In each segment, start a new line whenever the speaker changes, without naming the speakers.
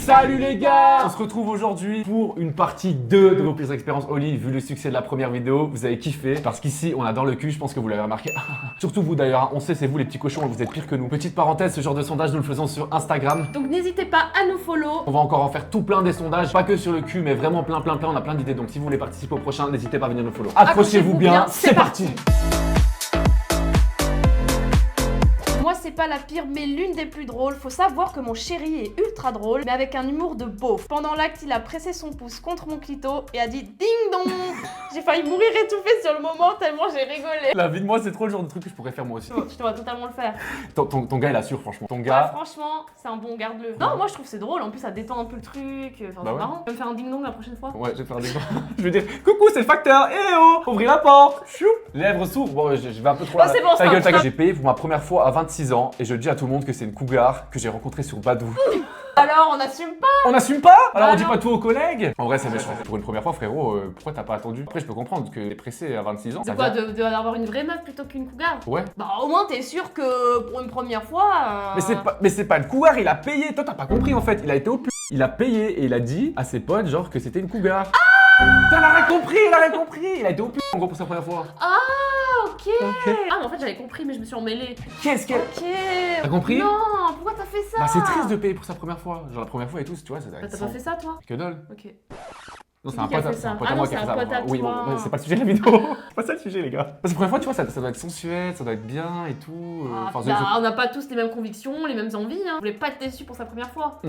Salut les gars! On se retrouve aujourd'hui pour une partie 2 de vos pires expériences Oli. Vu le succès de la première vidéo, vous avez kiffé. Parce qu'ici, on a dans le cul, je pense que vous l'avez remarqué. Surtout vous d'ailleurs, on sait, c'est vous les petits cochons, vous êtes pire que nous. Petite parenthèse, ce genre de sondage, nous le faisons sur Instagram.
Donc n'hésitez pas à nous follow.
On va encore en faire tout plein des sondages, pas que sur le cul, mais vraiment plein, on a plein d'idées. Donc si vous voulez participer au prochain, n'hésitez pas à venir nous follow. Accrochez-vous bien, c'est parti!
Moi c'est pas la pire mais l'une des plus drôles. Faut savoir que mon chéri est ultra drôle mais avec un humour de beauf. Pendant l'acte il a pressé son pouce contre mon clito et a dit ding dong. J'ai failli mourir étouffée sur le moment tellement j'ai rigolé.
La vie de moi c'est trop le genre de truc que je pourrais faire moi aussi.
Je te vois totalement le faire.
Ton gars il assure franchement. Ton
Ouais,
gars...
franchement c'est un bon garde-le. Non moi je trouve que c'est drôle, en plus ça détend un peu le truc. Enfin c'est marrant. Tu vas me faire un ding dong la prochaine fois?
Ouais je vais faire un exemple. Je vais dire coucou c'est le facteur. Eh oh ouvrir la porte. Chou. Lèvres s'ouvrent. Bon je vais un peu trop là.
C'est bon,
ta gueule ta gueule. J'ai payé pour ma première fois à 26 ans et je dis à tout le monde que c'est une cougar que j'ai rencontrée sur Badoo.
Alors on assume pas.
On assume pas? Alors
Bah
on dit
non.
pas tout aux collègues? En vrai c'est méchant. Pour une première fois frérot, pourquoi t'as pas attendu? Après je peux comprendre que t'es pressé à 26 ans.
C'est quoi d'avoir une vraie meuf plutôt qu'une cougar?
Ouais.
Bah au moins t'es sûr que pour une première fois...
Mais c'est pas une cougar, il a payé. Toi t'as pas compris en fait, il a été au plus. Il a payé et il a dit à ses potes genre que c'était une cougar. T'as rien compris, il a rien compris. Il a été au plus en gros pour sa première fois.
Ah ok. Ah mais en fait j'avais compris mais je me suis emmêlée.
Qu'est-ce qu'elle...
Ok.
T'as compris?
Non, pourquoi t'as fait ça?
Bah c'est triste de payer pour sa première fois. Genre la première fois et tout, tu vois, ça doit
Bah,
être
t'as pas fait ça toi?
que dalle.
Ok.
Non,
Qui a fait ça?
à
Ah
moi
non,
qui a
c'est
fait
un
ça.
pote à
Oui,
toi.
bon, c'est pas le sujet de la vidéo. C'est pas ça le sujet, les gars. Parce que la première fois, tu vois, ça doit être sensuel, ça doit être bien et tout.
Ah,
Enfin,
bah, on n'a pas tous les mêmes convictions, les mêmes envies. Hein. Vous voulez pas être déçu pour sa première fois.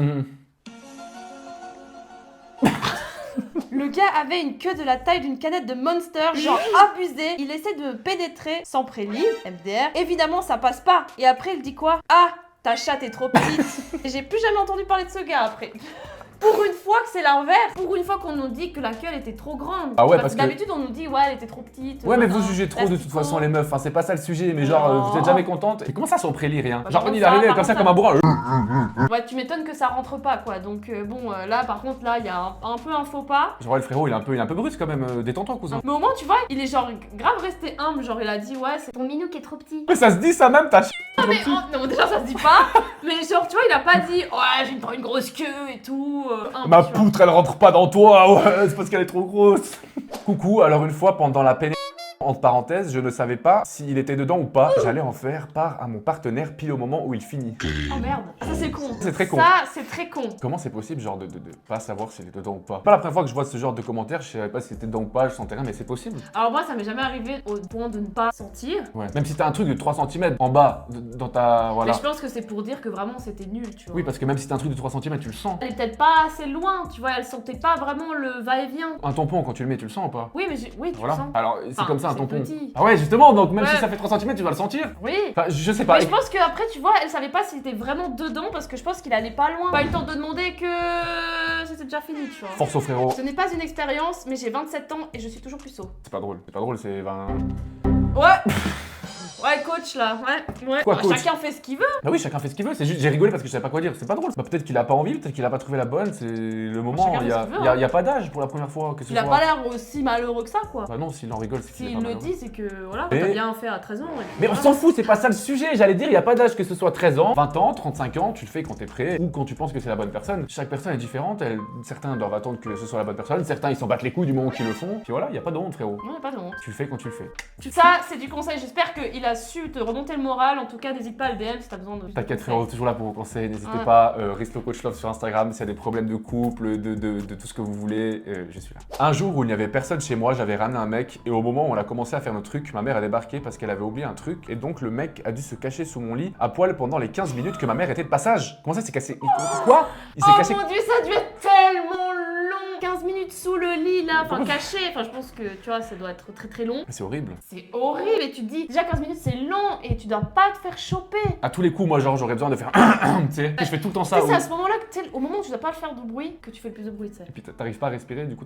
Le gars avait une queue de la taille d'une canette de Monster, genre abusé. Il essaie de pénétrer sans prélit, MDR. Évidemment, ça passe pas. Et après, il dit quoi? Ah, ta chatte est trop petite. Et j'ai plus jamais entendu parler de ce gars après. Pour une fois que c'est l'inverse, pour une fois qu'on nous dit que la queue elle était trop grande.
Ah ouais, parce que
d'habitude on nous dit ouais elle était trop petite.
Ouais mais vous jugez trop de toute façon les meufs, enfin c'est pas ça le sujet, mais genre
Non.
vous êtes jamais contente. Et comment ça sans prélit rien?
Bah,
Genre
comment
il est
ça,
arrivé
par
comme ça
contre,
comme un bourrin.
Ouais tu m'étonnes que ça rentre pas quoi, donc bon là par contre là il y a un peu un faux pas.
Genre le frérot il est un peu brusque quand même, détends-toi cousin.
Mais au moins tu vois il est genre grave resté humble, genre il a dit ouais c'est ton minou qui est trop petit.
Mais ça se dit ça même ta
Non mais non déjà ça se dit pas, mais genre tu vois il a pas dit ouais j'ai une grosse queue et tout. Humble,
Ma
tu vois.
poutre elle rentre pas dans toi, ouais c'est parce qu'elle est trop grosse. Coucou, alors une fois pendant la pénétration, entre parenthèses, je ne savais pas s'il était dedans ou pas. J'allais en faire part à mon partenaire pile au moment où il finit.
Oh merde, ça c'est con.
C'est très con.
Ça c'est très con.
Comment c'est possible genre de pas savoir s'il est dedans ou pas? Pas la première fois que je vois ce genre de commentaires, je savais pas si c'était dedans ou pas, je sentais rien, mais c'est possible.
Alors moi ça m'est jamais arrivé au point de ne pas sentir.
Ouais. Même si t'as un truc de 3 cm en bas, dans ta... Voilà.
Mais je pense que c'est pour dire que vraiment c'était nul, tu vois.
Oui, parce que même si t'as un truc de 3 cm, tu le sens.
Elle est peut-être pas assez loin, tu vois, elle sentait pas vraiment le va-et-vient.
Un tampon, quand tu le mets, tu le sens ou pas?
Oui, mais oui, tu
Voilà.
le sens.
Alors, c'est
Enfin,
comme ça un
c'est
tampon.
petit.
Ah ouais, justement, donc même
Ouais.
si ça fait 3 cm, tu vas le sentir.
Oui.
Enfin, je sais pas.
Mais je pense qu'après, tu vois, elle savait pas s'il était vraiment dedans parce que je pense qu'il allait pas loin. Pas eu le temps de demander que c'était déjà fini, tu vois.
Force au frérot.
Ce n'est pas une expérience, mais j'ai 27 ans et je suis toujours puceau.
C'est pas drôle, c'est 20...
Ouais. Ouais, coach là, ouais.
Quoi,
Bah,
coach?
chacun fait ce qu'il veut.
Bah oui, chacun fait ce qu'il veut, c'est juste, j'ai rigolé parce que je savais pas quoi dire, c'est pas drôle. Bah peut-être qu'il a pas envie, peut-être qu'il a pas trouvé la bonne, c'est le moment,
Chacun
il
fait ce qu'il veut,
y a pas d'âge pour la première fois, que ce
Il a
soit.
pas l'air aussi malheureux que ça, quoi.
Bah non, s'il en rigole, c'est qu'il est
S'il
pas
le
malheureux.
dit, c'est que voilà,
Mais-
t'as bien fait à 13 ans. Et puis
Mais on
voilà.
s'en fout, c'est pas ça le sujet. J'allais dire, il y a pas d'âge, que ce soit 13 ans, 20 ans, 35 ans, tu le fais quand t'es prêt ou quand tu penses que c'est la bonne personne. Chaque personne est différente. Certains doivent attendre que ce soit la bonne personne, certains ils s'en battent les couilles du moment qu'ils le font. Puis voilà, il y a pas de honte, frérot.
Non, y a pas de honte.
Tu le fais quand tu le fais.
Ça, c'est du conseil. J'espère qu'il a su te remonter le moral. En tout cas, n'hésite pas à le DM si t'as besoin de.
T'inquiète, frérot, toujours là pour vos conseils. N'hésitez
Ouais.
pas. Risto Coach Love sur Instagram. S'il y a des problèmes de couple, de tout ce que vous voulez, je suis là. Un jour où il n'y avait personne chez moi, j'avais ramené un mec et au moment où on a commencé à faire notre truc, ma mère a débarqué parce qu'elle avait oublié un truc et donc le mec a dû se cacher sous mon lit à poil pendant les 15 minutes que ma mère était de passage. Comment ça, il s'est cassé? Quoi? Il s'est
Oh
caché.
mon dieu, ça a dû être tellement long. 15 minutes sous le lit là, enfin
Pourquoi
caché. Enfin, je pense que tu vois, ça doit être très très long.
Mais c'est horrible.
C'est horrible. Et tu te dis, déjà 15 minutes c'est long et tu dois pas te faire choper.
À tous les coups, moi, genre, j'aurais besoin de faire. Tu sais, je fais tout le temps
Tu
ça.
sais, c'est
où-
à ce moment-là, au moment où tu dois pas faire de bruit, que tu fais le plus de bruit, tu sais.
Et puis t'arrives pas à respirer, du coup.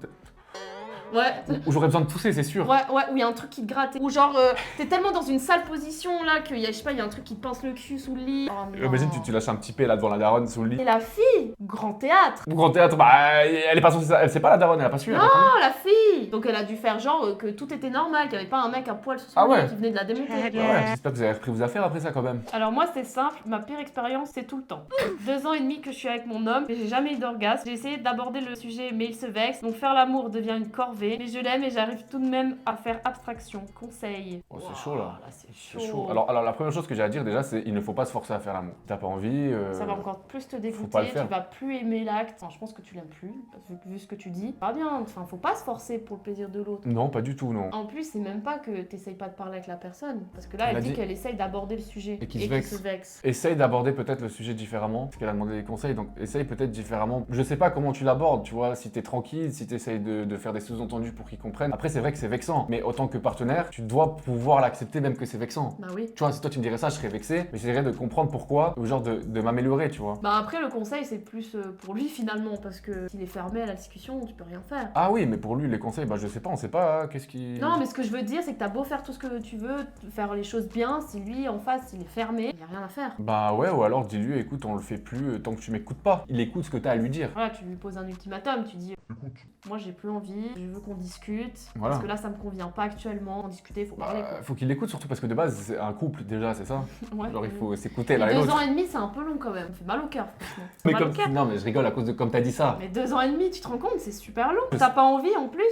Ouais.
Où j'aurais besoin de tousser, c'est sûr.
Ouais, où il y a un truc qui te gratte. Ou genre, t'es tellement dans une sale position là qu'il y a, je sais pas, il y a un truc qui te pince le cul sous le lit. Oh, non.
Imagine, tu lâches un petit P là devant la daronne sous le lit.
Et la fille, grand théâtre.
Au grand théâtre, bah, elle est pas censée ça. Elle sait pas la daronne, elle a pas su.
Non, la fille. Donc elle a dû faire genre que tout était normal, qu'il y avait pas un mec à poil sous son lit qui venait de la démonter.
Ouais, j'espère que vous avez repris vos affaires après ça quand même.
Alors moi c'est simple, ma pire expérience c'est tout le temps. 2 ans et demi que je suis avec mon homme, et j'ai jamais eu d'orgasme. J'ai essayé d'aborder le sujet mais il se vexe, donc faire l'amour devient une corvée. Mais je l'aime et j'arrive tout de même à faire abstraction. Conseil.
Oh, c'est chaud là.
C'est
C'est chaud. Alors la première chose que j'ai à dire déjà, c'est il ne faut pas se forcer à faire l'amour. T'as pas envie.
Ça va encore plus te
pas
dégoûter,
le faire.
tu vas plus aimer l'acte. Enfin, je pense que tu l'aimes plus, vu ce que tu dis. Pas bien, enfin faut pas se forcer pour le plaisir de l'autre.
Non, pas du tout, non.
En plus, c'est même pas que t'essayes pas de parler avec la personne. Parce que là, elle
a
dit
dit
qu'elle essaye d'aborder le sujet.
Et qu'il
se vexe.
Essaye d'aborder peut-être le sujet différemment, parce qu'elle a demandé des conseils, donc essaye peut-être différemment. Je sais pas comment tu l'abordes, tu vois, si t'es tranquille, si t'essayes de faire des sous-entendus pour qu'ils comprennent. Après, c'est vrai que c'est vexant, mais autant que partenaire, tu dois pouvoir l'accepter même que c'est vexant.
Bah oui.
Tu vois, si toi tu me dirais ça, je serais vexé, mais j'essaierais de comprendre pourquoi, ou genre de m'améliorer, tu vois.
Bah après, le conseil, c'est plus pour lui finalement, parce que s'il est fermé à la discussion, tu peux rien faire.
Ah oui, mais pour lui, les conseils, bah je sais pas, on sait pas, qu'est-ce qui...
Non, mais ce que je veux dire, c'est que t'as beau faire tout ce que tu veux, faire les choses bien, si lui en face, il est fermé, il y a rien à faire.
Bah ouais, ou alors dis-lui, écoute, on le fait plus tant que tu m'écoutes pas. Il écoute ce que t'as à lui dire.
Voilà, tu lui poses un ultimatum, tu dis écoute, moi j'ai plus envie, je veux qu'on discute,
Voilà.
parce que là ça me convient pas actuellement, en discuter, faut parler quoi.
Faut qu'il l'écoute surtout parce que de base, c'est un couple déjà, c'est ça.
Ouais.
Genre il faut s'écouter
Mais
l'un et
2
l'autre.
ans et demi, c'est un peu long quand même, ça fait mal au cœur franchement.
Mais
Mal au
comme
cœur.
non mais je rigole à cause de comme t'as dit ça.
Mais 2 ans et demi, tu te rends compte, c'est super long.
Je
T'as pas envie en plus?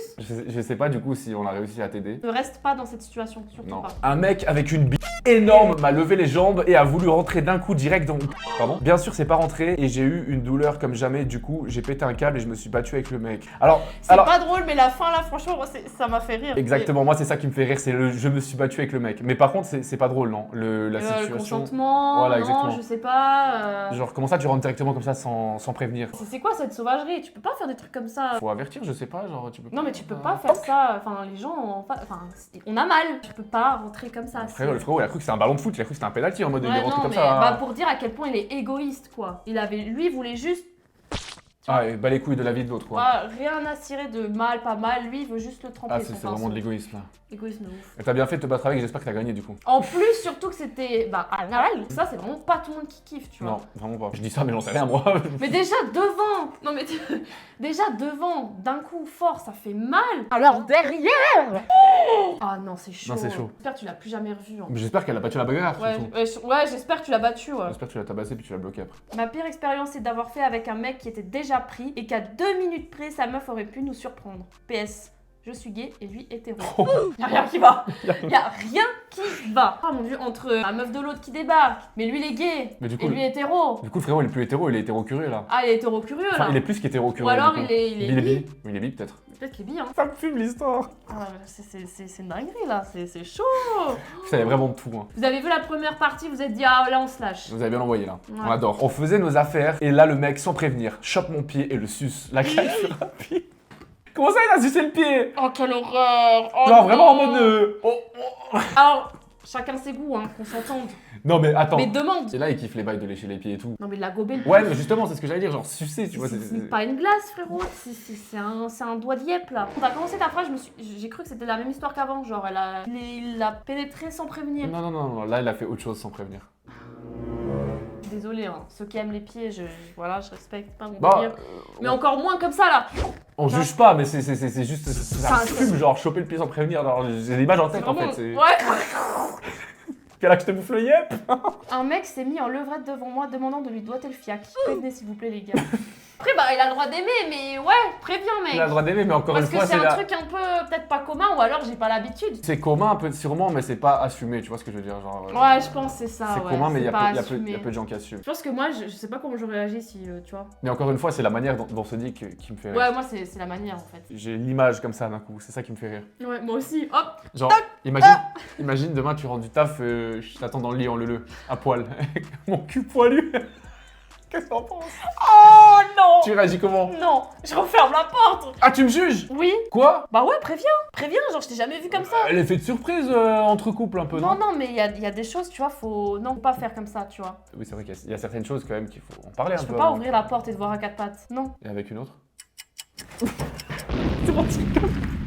Je sais pas du coup si on a réussi à t'aider.
Ne reste pas dans cette situation, surtout
Non.
pas.
Un mec avec une bite énorme m'a levé les jambes et a voulu rentrer d'un coup direct dans mon... Pardon. Bien sûr, c'est pas rentré et j'ai eu une douleur comme jamais. Du coup, j'ai pété un câble et je me suis battu avec le mec. Alors,
C'est pas drôle, mais la fin là, franchement, moi, ça m'a fait rire.
exactement. Moi, c'est ça qui me fait rire, c'est le je me suis battu avec le mec. Mais par contre, c'est pas drôle, non. La situation.
Le consentement,
Voilà,
non,
exactement.
je sais pas.
Genre, comment ça, tu rentres directement comme ça sans prévenir?
C'est quoi cette sauvagerie? Tu peux pas faire des trucs comme ça.
Faut avertir, je sais pas. Genre, tu peux.
Non, mais tu peux pas faire ça. Enfin, les gens, enfin, on a mal. Tu peux pas rentrer comme ça.
Le frérot, il a cru que c'était un ballon de foot, il a cru que c'était un penalty en mode il est
Ouais,
rentré
non,
comme
mais
ça.
bah, pour dire à quel point il est égoïste, quoi. Lui, il voulait juste.
Ah, et bat les couilles de la vie de l'autre, quoi.
Rien à cirer de mal, pas mal. Lui, il veut juste le tremper.
Ah, c'est vraiment de l'égoïsme là.
Égoïsme de ouf.
Et t'as bien fait de te battre avec, j'espère que t'as gagné du coup.
En plus, surtout que c'était. Bah, ça, c'est vraiment pas tout le monde qui kiffe, tu vois.
Non, vraiment pas. Je dis ça, mais j'en sais rien moi.
Mais déjà devant, non mais déjà devant, d'un coup fort, ça fait mal. Alors derrière, ah non c'est chaud.
Non, c'est chaud.
J'espère que tu l'as plus jamais revu. Hein.
Mais j'espère qu'elle a battu la bagarre.
Ouais,
surtout.
ouais, j'espère que tu l'as battu. Ouais.
J'espère que tu l'as tabassé puis tu l'as bloqué après.
Ma pire expérience, c'est d'avoir fait avec un mec qui était déjà pris et qu'à 2 minutes près, sa meuf aurait pu nous surprendre. PS. Je suis gay et lui hétéro. Y'a rien qui va. Y'a rien qui va. Oh mon dieu, entre la meuf de l'autre qui débarque, mais lui il est gay
Mais du coup,
et lui hétéro.
Du coup, le frérot, il est plus hétéro, il est hétéro-curieux là.
Ah, il est hétéro curieux là.
Enfin, il est plus qu'hétéro-curieux.
Ou alors
du coup.
il est
Il est
bi.
bi. Oui, il est bi peut-être.
Peut-être qu'il est bi, hein.
Ça me fume l'histoire.
Ah, c'est une dinguerie là, c'est chaud.
Ça y est vraiment de tout. Hein.
Vous avez vu la première partie, vous êtes dit ah là on se lâche.
Vous avez bien envoyé là.
Ouais.
On adore. On faisait nos affaires et là, le mec, sans prévenir, chope mon pied et le suce. La caille sur rapide. Comment ça, il a sucé le pied?
Oh quelle horreur. Oh,
Genre vraiment en
non.
mode.
Alors, chacun ses goûts, hein, qu'on s'entende.
Non mais attends.
Mais demande.
Et là, il kiffe les bails de lécher les pieds et tout.
Non mais de la gober le
Ouais, mais justement, c'est ce que j'allais dire, genre sucer, tu vois.
c'est pas une glace frérot, c'est un doigt de yep là. Quand t'as commencé ta phrase, j'ai cru que c'était la même histoire qu'avant, genre il l'a pénétré sans prévenir.
Non, là, il a fait autre chose sans prévenir.
Désolée, hein. Ceux qui aiment les pieds, je respecte pas mon
Bah,
délire. Mais encore moins comme ça là.
on juge pas, mais c'est juste. Ça
Ça,
fume, genre choper le pied sans prévenir. J'ai l'image en tête en fait. c'est-
Ouais.
Quel âge je te bouffe le yep?
Un mec s'est mis en levrette devant moi demandant de lui doigter le fiac. Prévenez s'il vous plaît les gars. Après bah il a le droit d'aimer mais ouais, préviens mec.
Il a le droit d'aimer, mais encore
Parce
une
que
fois,
c'est un truc un peu peut-être pas commun ou alors j'ai pas l'habitude.
C'est commun un peu sûrement, mais c'est pas assumé, tu vois ce que je veux dire genre,
Ouais, je pense que c'est ça.
c'est
ouais,
commun, mais il y,
c'est pas
a
assumé.
peu de gens qui assument.
Je pense que moi je sais pas comment j'aurais réagi si tu vois.
Mais encore une fois, c'est la manière dont se dit qui me fait rire.
Ouais, moi c'est la manière en fait.
J'ai l'image comme ça d'un coup, c'est ça qui me fait rire.
Ouais, moi aussi. Hop.
Genre, imagine demain tu rentres du taf, je t'attends dans le lit en leu, à poil, avec mon cul poilu. Qu'est-ce que t'en penses?
Oh non.
Tu réagis comment?
Non, je referme la porte.
Ah, tu me juges?
Oui.
Quoi?
Bah ouais, préviens, genre je t'ai jamais vu comme ça.
L'effet de surprise entre couples un peu, non?
Non, mais il y a des choses, tu vois, faut pas faire comme ça, tu vois.
Oui, c'est vrai qu'il y a certaines choses quand même qu'il faut en parler un
Je
peu.
peux pas
avant.
ouvrir la porte et te voir à quatre pattes. Non.
Et avec une autre?
C'est bon,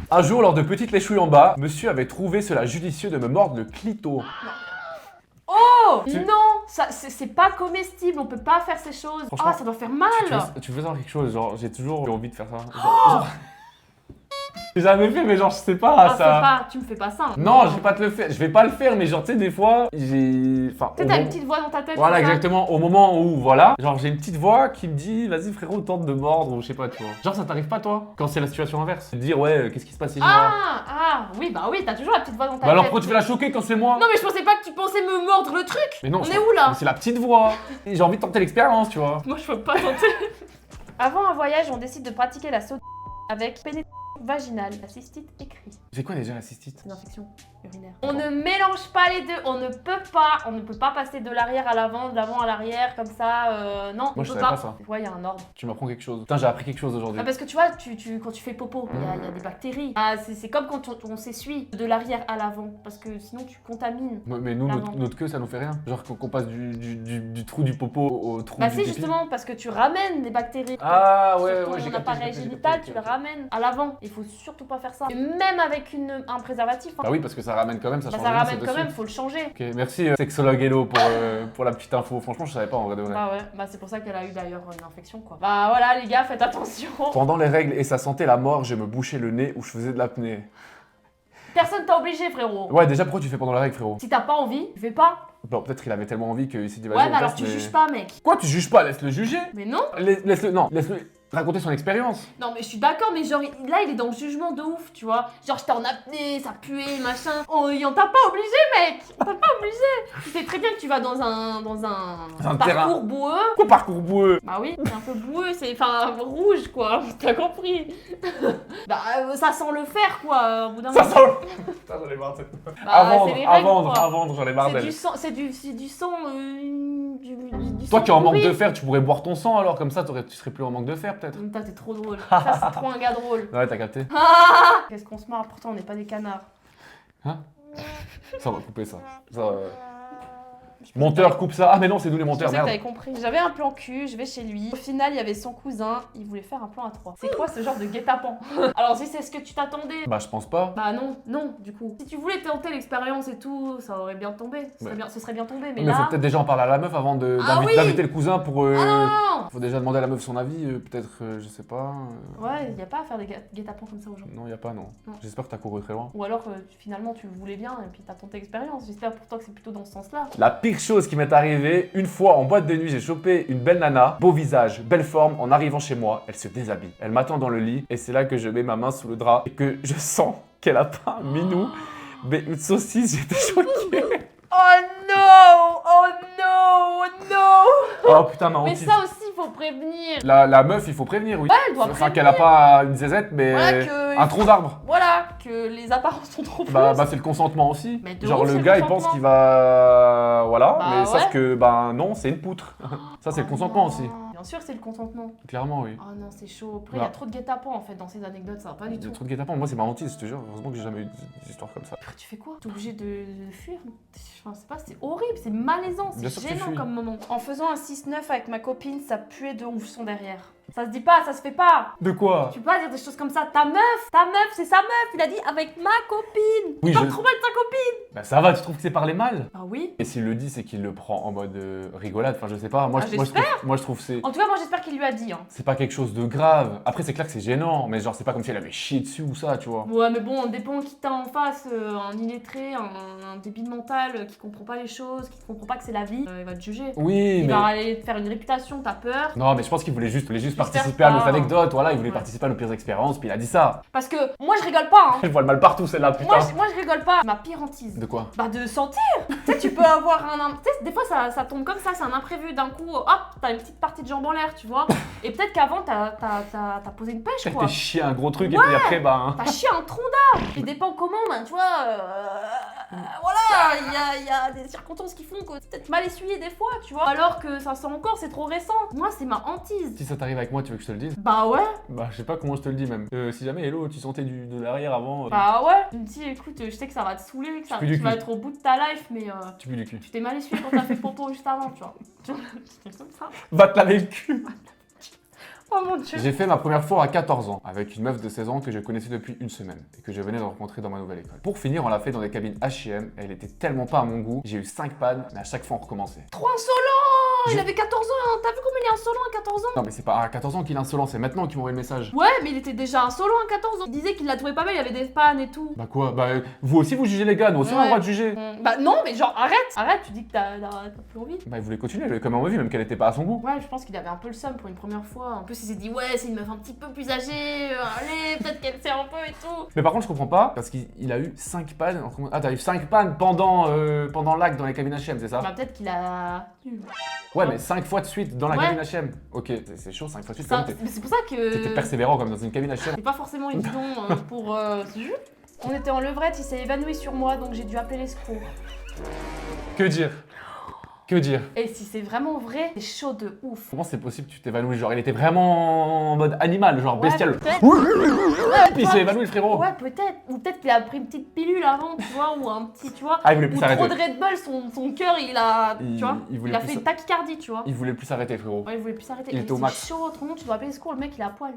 Un jour, lors de petites léchouilles en bas, monsieur avait trouvé cela judicieux de me mordre le clito.
Oh
Tu-
non, ça c'est pas comestible, on peut pas faire ces choses.
Franchement,
Ah, ça doit faire mal.
Tu veux savoir quelque chose, genre j'ai toujours eu envie de faire ça. Genre, j'ai jamais fait, mais genre je sais pas
Ah,
ça.
tu me fais pas ça. Hein.
Non, je vais pas te le faire, je vais pas le faire, mais genre tu sais des fois j'ai. Enfin.
Tu sais, t'as une petite voix dans ta tête.
Voilà,
c'est ça
exactement. Au moment où, voilà, genre j'ai une petite voix qui me dit, vas-y frérot, tente de mordre ou je sais pas, tu vois. Genre ça t'arrive pas toi quand c'est la situation inverse. De dire ouais, qu'est-ce qui se passe si je mord.
Oui, bah oui, t'as toujours la petite voix dans ta tête.
Bah alors pourquoi tu veux la choquer quand c'est moi?
Non, mais je pensais pas que tu pensais me mordre le truc.
Mais non.
On est où là?
Mais c'est la petite voix. Et j'ai envie de tenter l'expérience, tu vois.
Moi, je peux pas tenter. Avant un voyage, on décide de pratiquer la saute avec pénétration vaginale. La cystite écrit.
C'est quoi déjà la cystite?
C'est une infection urinaire. On ne mélange pas les deux. On ne peut pas passer de l'arrière à l'avant, de l'avant à l'arrière comme ça. Non,
Moi
on
je
peut
savais pas ça.
Ouais, il y a un ordre.
Tu m'apprends quelque chose. Putain, j'ai appris quelque chose aujourd'hui.
Ah, parce que tu vois, quand tu fais popo, il y a des bactéries. Ah, c'est comme quand on s'essuie de l'arrière à l'avant, parce que sinon tu contamines.
Mais nous,
L'avant.
notre queue, ça nous fait rien. Genre qu'on passe du trou du popo au trou
Bah
du
si,
pipi.
justement, parce que tu ramènes des bactéries.
Ah ouais,
Sur
ouais,
ton
j'ai capté.
appareil génital, tu le ramènes à l'avant. Il faut surtout pas faire ça. Et même avec un préservatif. Hein.
Bah oui, parce que ça ramène quand même, ça
Bah,
change
ça
rien,
ramène
c'est
quand
dessus.
même, faut le changer.
Ok, merci sexologue Hello pour la petite info. Franchement, je savais pas en vrai de vrai.
Bah ouais, bah c'est pour ça qu'elle a eu d'ailleurs une infection quoi. Bah voilà les gars, faites attention.
Pendant les règles et ça sentait la mort, je me bouchais le nez ou je faisais de l'apnée.
Personne t'a obligé frérot.
Ouais, déjà pourquoi tu fais pendant la règle, frérot?
Si t'as pas envie, fais pas.
Bon, peut-être qu'il avait tellement envie qu'il s'est dit vas-y,
Ouais,
on
mais alors
teste,
tu juges pas mec.
Quoi, tu juges pas? Laisse-le juger.
Mais non.
Laisse-le, non, laisse-le raconter son expérience.
Non mais je suis d'accord, mais genre là il est dans le jugement de ouf, tu vois. Genre j'étais en apnée, ça puait, machin. On t'a pas obligé mec. On t'a pas obligé. Tu sais très bien que tu vas dans un
un
parcours
terrain.
boueux.
Quoi, parcours boueux?
Bah oui, c'est un peu boueux, c'est enfin rouge quoi, t'as compris. Bah ça sent le fer quoi, au bout d'un
Ça
moment.
sent. Putain, j'en ai marre de cette.
Bah, c'est les règles, quoi.
à vendre, j'en ai marre
C'est
d'elle.
du sang, c'est du sang, du
Toi
sang
qui es en manque
pourri.
de fer, tu pourrais boire ton sang alors, comme ça tu serais plus en manque de fer peut-être.
Putain, t'es trop drôle. Ça, c'est trop un gars drôle.
Ouais, t'as capté.
Qu'est-ce qu'on se marre, pourtant on n'est pas des canards.
Ça, on va couper ça. Monteur, coupe ça. Ah, mais non, c'est nous les
Je
monteurs,
sais que
merde.
t'avais compris. J'avais un plan cul, je vais chez lui. Au final, il y avait son cousin, il voulait faire un plan à 3. C'est quoi ce genre de guet-apens? Alors, si c'est ce que tu t'attendais.
Bah, je pense pas.
Bah non, du coup. Si tu voulais tenter l'expérience et tout, ça aurait bien tombé. Ce serait bien tombé, mais
Mais faut
là.
peut-être déjà en parler à la meuf avant
Ah oui
d'inviter le cousin pour.
Ah non
Faut déjà demander à la meuf son avis, peut-être, je sais pas.
Ouais, y a pas à faire des guet-apens comme ça aux gens.
Non, y a pas, non.
Non.
J'espère que t'as couru très loin.
Ou alors, finalement, tu le voulais bien et puis t'as tenté l'expérience. J'espère pour toi que c'est plutôt dans ce sens-là.
La pire chose qui m'est arrivée, une fois en boîte de nuit, j'ai chopé une belle nana, beau visage, belle forme, en arrivant chez moi, elle se déshabille. Elle m'attend dans le lit et c'est là que je mets ma main sous le drap et que je sens qu'elle a pas un minou, mais une saucisse, j'étais choqué.
Oh non! Oh non! Oh non!
Oh putain, ma
Mais
hantise.
ça aussi, faut prévenir.
La meuf, il faut prévenir, oui.
Elle doit
Enfin,
prévenir.
qu'elle a pas une zézette, mais
Voilà que-
un tronc d'arbre.
Voilà, que les apparences sont trop
Bah,
fausses.
c'est le consentement aussi.
Mais de
Genre
ouf,
le
c'est le
gars il pense
consentement.
qu'il va. Voilà,
Bah,
mais sauf
ouais.
que bah non, c'est une poutre. Ça c'est le
Oh
consentement
non.
aussi.
Bien sûr, c'est le consentement.
Clairement, oui.
Oh non, c'est chaud. Après, il y a
Bah.
trop de guet-apens en fait dans ces anecdotes, ça va pas du
Il y a
tout.
trop de guet-apens. Moi c'est ma hantise, je te jure. Heureusement que j'ai jamais eu des histoires comme ça.
Après, tu fais quoi? T'es obligé de fuir? Enfin, c'est pas, c'est horrible, c'est malaisant,
Bien
c'est
sûr que tu
gênant
fuis.
comme moment. En faisant un 6-9 avec ma copine, ça puait de ouf son derrière. Ça se dit pas, ça se fait pas.
De quoi?
Tu peux pas dire des choses comme ça. Ta meuf, c'est sa meuf. Il a dit avec ma copine.
Oui,
Parle
je-
trop mal de ta copine.
Bah ça va, tu trouves que c'est parler mal?
Ah oui.
Et s'il le dit, c'est qu'il le prend en mode rigolade. Enfin, je sais pas. Moi,
Ah,
moi je trouve c'est.
En tout cas, moi j'espère qu'il lui a dit. Hein.
C'est pas quelque chose de grave. Après, c'est clair que c'est gênant, mais genre, c'est pas comme si elle avait chié dessus ou ça, tu vois.
Ouais, mais bon, on dépend qui t'a en face, un illettré, un débile mental qui comprend pas les choses, qui comprend pas que c'est la vie. Il va te juger.
Oui,
Il
mais.
va aller te faire une réputation, t'as peur.
Non, mais je pense qu'il voulait juste
J'espère
participer à
pas.
notre anecdote. Voilà, il voulait
Ouais.
participer à nos pires expériences, puis il a dit ça.
Parce que moi je rigole pas. Hein.
Elle voit le mal partout, celle-là, putain.
Moi je rigole pas. Ma pire hantise.
De quoi?
Bah de sentir. Tu sais, tu peux avoir un. Tu sais, des fois ça tombe comme ça, c'est un imprévu. D'un coup, hop, t'as une petite partie de jambe en l'air, tu vois. Et peut-être qu'avant t'as posé une pêche,
Peut-être
quoi.
t'es chié un gros truc et puis après, bah. hein.
T'as chié un tronc d'arbre. Il dépend comment, ben tu vois. Voilà, il y a des circonstances qui font que c'est peut-être mal essuyé des fois, tu vois. Alors que ça sent encore, c'est trop récent. Moi, c'est ma hantise.
Si ça t'arrive avec moi, tu veux que je te le dise?
Bah ouais,
Bah, je sais pas comment je te le dis même. Si jamais, hello, tu sentais de l'arrière avant.
bah ouais. Tu me dis, écoute, je sais que ça va te saouler, que ça,
pues du
tu vas
cul.
être au bout de ta life, mais
Tu pues du cul.
tu t'es mal essuyé quand t'as fait popo juste avant, tu vois. Tu vois, c'est comme ça.
Va te laver le cul!
Oh mon dieu.
J'ai fait ma première fois à 14 ans, avec une meuf de 16 ans que je connaissais depuis une semaine, et que je venais de rencontrer dans ma nouvelle école. Pour finir, on l'a fait dans des cabines H&M, et elle était tellement pas à mon goût, j'ai eu 5 pannes, mais à chaque fois on recommençait.
Trop insolent. Il avait 14 ans, t'as vu comme il est insolent à 14 ans?
Non mais c'est pas à 14 ans qu'il est insolent, c'est maintenant qu'il m'envoie le message.
Ouais, mais il était déjà insolent à 14 ans. Il disait qu'il la trouvait pas belle, il y avait des pannes et tout.
Bah quoi? Bah vous aussi vous jugez les gars, nous aussi on a le droit de juger.
Bah non, mais genre arrête, tu dis que t'as plus envie.
Bah il voulait continuer, il avait quand même envie, même qu'elle était pas à son goût.
Ouais, je pense qu'il avait un peu le seum pour une première fois. En plus, il s'est dit, ouais, c'est une meuf un petit peu plus âgée, allez, peut-être qu'elle sait un peu et tout.
Mais par contre je comprends pas, parce qu'il a eu 5 pannes. Ah t'as eu 5 pannes pendant l'acte dans les cabines H&M, c'est ça?
Bah peut-être qu'il a...
Ouais mais 5 fois de suite dans la
Ouais.
cabine H&M. Ok, c'est chaud 5 fois de suite
Ça-
comme
mais c'est pour ça que...
t'étais persévérant comme dans une cabine H&M.
C'est pas forcément évident pour... C'est juste. On était en levrette, il s'est évanoui sur moi, donc j'ai dû appeler les secours.
Que dire? Que dire?
Et si c'est vraiment vrai, c'est chaud de ouf.
Comment c'est possible que tu t'évanouis? Genre il était vraiment en mode animal, genre
Ouais,
bestial.
peut-être.
Puis il s'est évanoui le frérot.
Ouais, peut-être. Ou peut-être qu'il a pris une petite pilule avant, tu vois, ou un petit, tu vois.
Ah il voulait plus
Ou trop
s'arrêter.
de Red Bull, son cœur, il a...
Il-
tu vois,
il voulait
il a
plus
fait
ça-
une tachycardie, tu vois.
Il voulait plus s'arrêter frérot.
Ouais, il voulait plus s'arrêter.
Il
Et
était au
c'est
max.
chaud, autrement tu dois appeler les secours, le mec il est à poil.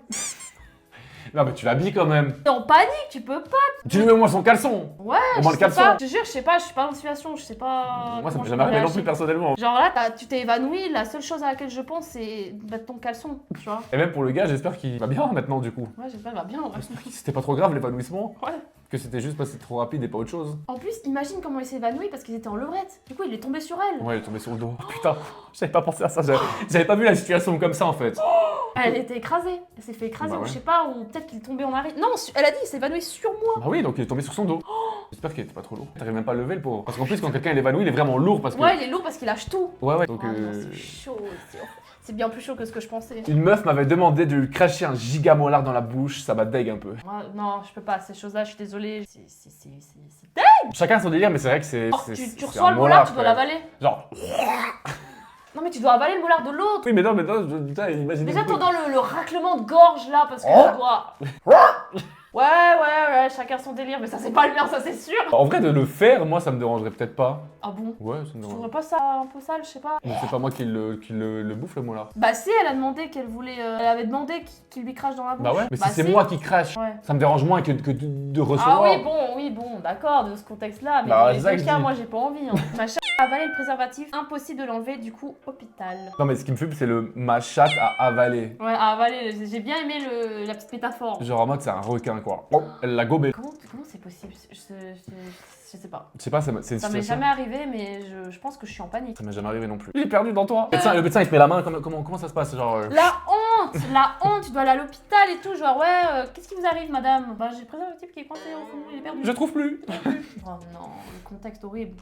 Non mais tu l'habilles quand même.
T'es en panique, tu peux pas.
Tu lui mets au moins son caleçon.
Ouais,
Au moins
je
le
sais
caleçon.
pas. Je te jure, je sais pas, je suis pas dans la situation, je sais pas.
Moi ça
comment
m'est
je
jamais
peux
arrivé non
réagir.
plus personnellement.
Genre là, tu t'es évanoui, la seule chose à laquelle je pense c'est mettre ton caleçon, tu vois.
Et même pour le gars, j'espère qu'il va bien maintenant du coup.
Ouais, j'espère, va bien. Ouais.
C'était pas trop grave l'évanouissement.
Ouais.
Que c'était juste parce que c'était trop rapide et pas autre chose.
En plus, imagine comment il s'est évanoui parce qu'ils étaient en levrette. Du coup, il est tombé sur elle.
Ouais, il est tombé sur le dos. Oh, putain, j'avais pas pensé à ça. J'avais pas vu la situation comme ça en fait.
Elle était écrasée. Elle s'est fait écraser,
Bah
ou
ouais.
je sais pas, ou peut-être qu'il est tombé en arrière. Non, elle a dit, il s'est évanoui sur moi.
Bah oui, donc il est tombé sur son dos. J'espère qu'il était pas trop lourd. T'arrives même pas à le lever le pauvre. Parce qu'en plus, quand quelqu'un est évanoui, il est vraiment lourd parce que.
Ouais, il est lourd parce qu'il lâche tout.
Ouais. Donc,
Oh non, c'est chaud. C'est bien plus chaud que ce que je pensais.
Une meuf m'avait demandé de lui cracher un giga molar dans la bouche, ça m'a deg un peu.
Ouais, non, je peux pas, ces choses-là, je suis désolée. C'est
Chacun son délire, mais c'est vrai que c'est.
Or,
c'est-
tu
c'est
reçois
un
le molar, tu
quand
dois
même.
l'avaler.
Genre.
Non, mais tu dois avaler le molar de l'autre.
Oui, mais non, putain, imagine.
Déjà, t'entends le raclement de gorge là, parce que
Oh.
tu dois. Ouais, chacun son délire, mais ça, c'est pas le mien, ça, c'est sûr.
En vrai, de le faire, moi, ça me dérangerait peut-être pas.
Ah bon?
Ouais, ça me
Tu
dérangerait.
trouverais pas ça un peu sale, je sais pas?
Mais c'est pas moi qui le bouffe le molar.
Bah, si, elle a demandé qu'elle voulait. Elle avait demandé qu'il lui crache dans la bouche.
Bah ouais, mais
Bah,
si c'est moi qui crache,
Ouais.
ça me dérange moins que de
Ah
recevoir.
oui, bon, d'accord, de ce contexte-là, mais
Bah,
dans
c'est
les
ça que
deux
je
cas,
dis.
moi, j'ai pas envie. Hein. Ma chatte a avalé le préservatif, impossible de l'enlever, du coup, hôpital.
Non, mais ce qui me fume, c'est ma chatte à avaler.
Ouais, à avaler, j'ai bien aimé la petite métaphore.
Genre en mode, c'est un requin quoi. Oh, elle l'a gobé.
Comment c'est possible? Je sais pas.
Je sais pas, c'est une
Ça m'est
situation.
jamais arrivé, mais je pense que je suis en panique.
Ça m'est jamais arrivé non plus. Il est perdu dans toi. Le médecin il te met la main, comment ça se passe? Genre.
La honte, tu dois aller à l'hôpital et tout, genre ouais, qu'est-ce qui vous arrive madame? Bah j'ai le préservatif qui est coincé au fond, il est perdu.
Je trouve plus.
Oh non, le contexte horrible.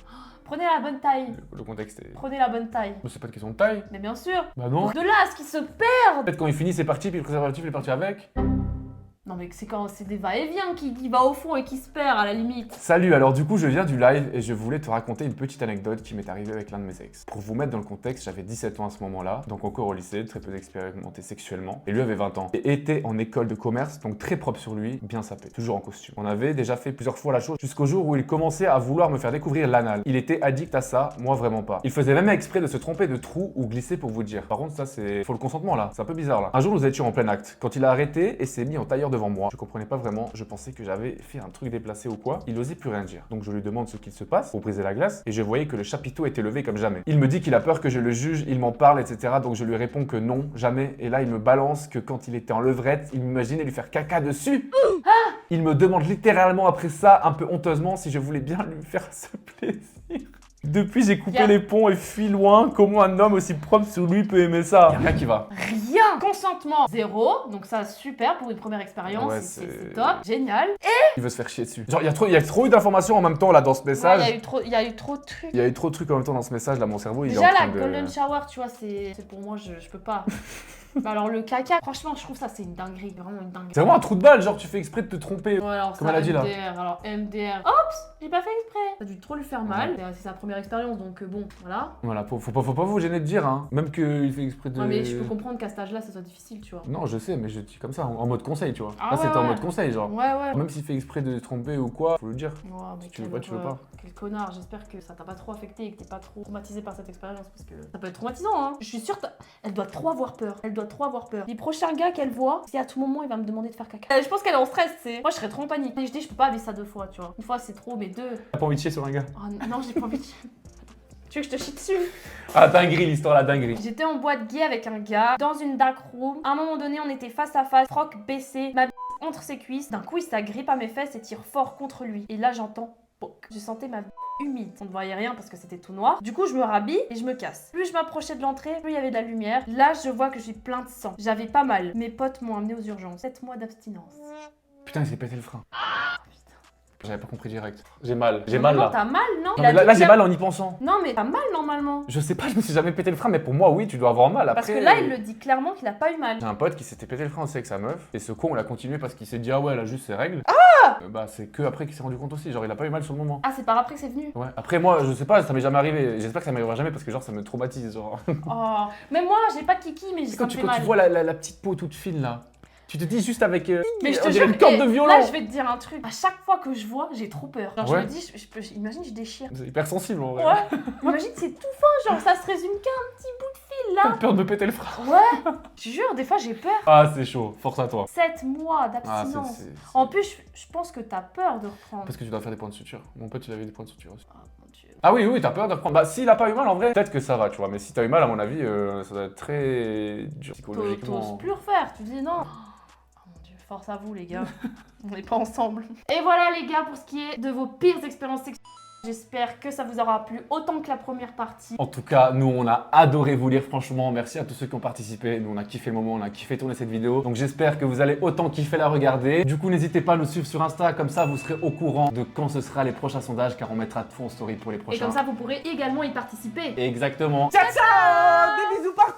Prenez la bonne taille,
Le contexte est.
prenez la bonne taille.
C'est pas une question de taille.
Mais bien sûr,
Bah non.
de là à ce qui se perd.
Peut-être quand il finit, c'est parti, puis le préservatif il est parti avec.
Non mais c'est quand c'est des va-et-vient qui va au fond et qui se perd à la limite.
Salut, alors du coup je viens du live et je voulais te raconter une petite anecdote qui m'est arrivée avec l'un de mes ex. Pour vous mettre dans le contexte, j'avais 17 ans à ce moment-là, donc encore au lycée, très peu expérimenté sexuellement, et lui avait 20 ans. Et était en école de commerce, donc très propre sur lui, bien sapé, toujours en costume. On avait déjà fait plusieurs fois la chose jusqu'au jour où il commençait à vouloir me faire découvrir l'anal. Il était addict à ça, moi vraiment pas. Il faisait même exprès de se tromper de trou ou glisser pour vous dire. Par contre ça c'est... Faut le consentement là, c'est un peu bizarre là. Un jour nous étions en plein acte, quand il a arrêté et s'est mis en tailleur devant moi, je comprenais pas vraiment, je pensais que j'avais fait un truc déplacé ou quoi. Il osait plus rien dire. Donc je lui demande ce qu'il se passe pour briser la glace et je voyais que le chapiteau était levé comme jamais. Il me dit qu'il a peur que je le juge, il m'en parle, etc. Donc je lui réponds que non, jamais. Et là il me balance que quand il était en levrette, il m'imaginait lui faire caca dessus. Il me demande littéralement après ça, un peu honteusement, si je voulais bien lui faire ce plaisir. Depuis, j'ai coupé
Y'a-
les ponts et fui loin. Comment un homme aussi propre sous lui peut aimer ça? Y'a rien qui va.
Rien. Consentement zéro, donc ça super pour une première expérience,
Ouais,
c'est top, génial.
Il veut se faire chier dessus. Genre, il y a trop eu d'informations en même temps là dans ce
Ouais,
message.
il y a eu trop de trucs.
Il y a eu trop de trucs en même temps dans ce message là, mon cerveau il est en
Déjà
train
la
de...
golden shower, tu vois, c'est pour moi, je peux pas. Bah alors le caca, franchement, je trouve ça c'est une dinguerie, vraiment une dinguerie.
C'est vraiment un trou de balle, genre tu fais exprès de te tromper.
Ouais, alors
Comme
ça,
elle a dit, là.
MDR, alors MDR. Oups, j'ai pas fait exprès. Ça a dû trop lui faire mal. C'est sa première expérience, donc bon, voilà.
Voilà, faut pas vous gêner de dire, hein. Même qu'il fait exprès de...
Ouais, mais je peux comprendre qu'à cet âge-là, ça soit difficile, tu vois.
Non, je sais, mais je dis comme ça, en mode conseil, tu vois.
Ah
Là,
ouais,
c'était en
ouais.
mode conseil, genre.
Ouais, ouais.
Même s'il fait exprès de te tromper ou quoi, faut le dire.
Ouais, mais
Si tu veux pas, tu veux pas.
Quel connard, j'espère que ça t'a pas trop affecté et que t'es pas trop traumatisé par cette expérience parce que ça peut être traumatisant, hein. Je suis sûre, elle doit trop avoir peur. Elle doit trop avoir peur. Les prochains gars qu'elle voit, c'est à tout moment, il va me demander de faire caca. Je pense qu'elle est en stress, tu sais. Moi, je serais trop en panique. Et je dis, je peux pas vivre ça 2 fois, tu vois. Une fois, c'est trop, mais 2.
T'as pas envie de chier sur un gars?
Oh non, j'ai pas envie de... Tu veux que je te chie dessus?
Ah, dinguerie, l'histoire, la dinguerie.
J'étais en boîte gay avec un gars, dans une dark room. À un moment donné, on était face à face, froc baissé, ma entre ses cuisses. D'un coup, il s'agrippe à mes fesses et tire fort contre lui. Et là, j'entends poc. Je sentais ma humide. On ne voyait rien parce que c'était tout noir. Du coup, je me rhabille et je me casse. Plus je m'approchais de l'entrée, plus il y avait de la lumière. Là, je vois que je suis plein de sang. J'avais pas mal. Mes potes m'ont amené aux urgences. 7 mois d'abstinence.
Putain, il s'est pété le frein. J'avais pas compris direct. J'ai mal. J'ai
Non,
mal
non,
là.
t'as mal, non?
Non, mais là, j'ai mal en y pensant.
Non, mais t'as mal normalement.
Je sais pas, je me suis jamais pété le frein, mais pour moi, oui, tu dois avoir mal. Après,
Parce que là, il le dit clairement qu'il a pas eu mal.
J'ai un pote qui s'était pété le frein aussi avec sa meuf, et ce con, on l'a continué parce qu'il s'est dit, ah ouais, elle a juste ses règles. Ah bah, c'est que après qu'il s'est rendu compte aussi, genre, il a pas eu mal sur le moment.
Ah, c'est par après que c'est venu.
Ouais. Après, moi, je sais pas, ça m'est jamais arrivé. J'espère que ça m'arrivera jamais parce que, genre, ça me traumatise. Genre.
Oh, mais moi, j'ai pas de kiki, mais ça
Quand
me
tu,
fait
quand
mal.
tu vois la petite peau toute fine là, tu te dis juste avec.
Mais je
on
te
dirait
jure,
une corde
et
de violon.
là, je vais te dire un truc. À chaque fois que je vois, j'ai trop peur. Genre,
Ouais.
je me dis, imagine, je déchire.
C'est hyper sensible en vrai.
Ouais. Imagine, c'est tout fin, genre, ça se résume qu'à un petit bout de fil
T'as
là.
peur de me péter le frein.
Ouais. Je te jure, des fois, j'ai peur.
Ah, c'est chaud, force à toi.
7 mois
Ah,
d'abstinence.
c'est-
En plus, je pense que t'as peur de reprendre.
Parce que tu dois faire des points de suture. Mon pote, il avait des points de suture aussi.
Oh mon dieu.
Ah oui, oui, t'as peur de reprendre. Bah, s'il a pas eu mal en vrai, peut-être que ça va, tu vois. Mais si t'as eu mal, à mon avis, ça doit être très dur
T'oses
psychologiquement.
plus refaire. Tu dis non. Oh mon dieu, force à vous, les gars. On n'est pas ensemble. Et voilà, les gars, pour ce qui est de vos pires expériences sexuelles. J'espère que ça vous aura plu autant que la première partie.
En tout cas, nous, on a adoré vous lire, franchement. Merci à tous ceux qui ont participé. Nous, on a kiffé le moment, on a kiffé tourner cette vidéo. Donc, j'espère que vous allez autant kiffer la regarder. Du coup, n'hésitez pas à nous suivre sur Insta. Comme ça, vous serez au courant de quand ce sera les prochains sondages, car on mettra tout en story pour les
Et
prochains.
comme ça, vous pourrez également y participer.
Exactement. Ciao, ciao! Des bisous partout!